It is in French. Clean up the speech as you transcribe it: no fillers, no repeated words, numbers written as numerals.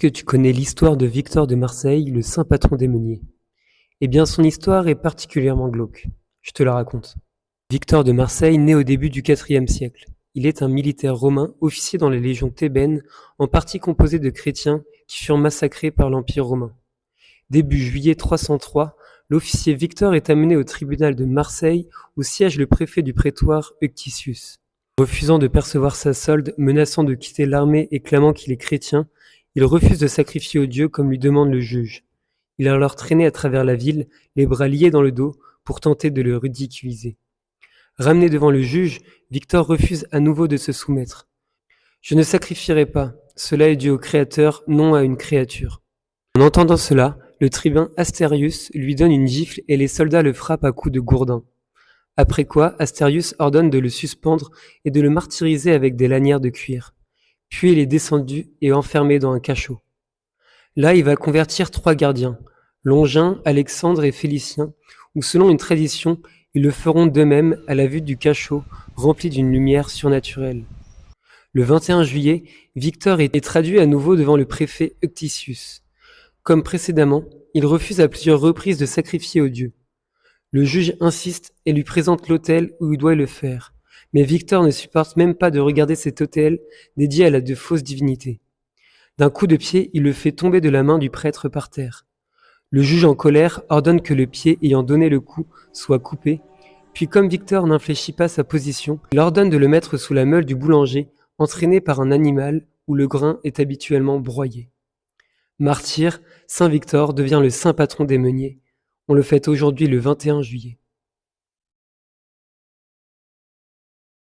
Est-ce que tu connais l'histoire de Victor de Marseille, le saint patron des meuniers? Eh bien, son histoire est particulièrement glauque. Je te la raconte. Victor de Marseille naît au début du IVe siècle. Il est un militaire romain, officier dans les légions thébaines, en partie composée de chrétiens qui furent massacrés par l'Empire romain. Début juillet 303, l'officier Victor est amené au tribunal de Marseille où siège le préfet du prétoire Eucticius. Refusant de percevoir sa solde, menaçant de quitter l'armée et clamant qu'il est chrétien, il refuse de sacrifier aux dieux comme lui demande le juge. Il est alors traîné à travers la ville, les bras liés dans le dos, pour tenter de le ridiculiser. Ramené devant le juge, Victor refuse à nouveau de se soumettre. « Je ne sacrifierai pas, cela est dû au Créateur, non à une créature. » En entendant cela, le tribun Astérius lui donne une gifle et les soldats le frappent à coups de gourdin. Après quoi, Astérius ordonne de le suspendre et de le martyriser avec des lanières de cuir. Puis il est descendu et enfermé dans un cachot. Là, il va convertir 3 gardiens, Longin, Alexandre et Félicien, où selon une tradition, ils le feront d'eux-mêmes à la vue du cachot rempli d'une lumière surnaturelle. Le 21 juillet, Victor est traduit à nouveau devant le préfet Eucticius. Comme précédemment, il refuse à plusieurs reprises de sacrifier aux dieux. Le juge insiste et lui présente l'autel où il doit le faire. Mais Victor ne supporte même pas de regarder cet autel dédié à de fausses divinités. D'un coup de pied, il le fait tomber de la main du prêtre par terre. Le juge en colère ordonne que le pied ayant donné le coup soit coupé, puis comme Victor n'infléchit pas sa position, il ordonne de le mettre sous la meule du boulanger, entraîné par un animal où le grain est habituellement broyé. Martyr, Saint Victor devient le saint patron des meuniers. On le fête aujourd'hui le 21 juillet.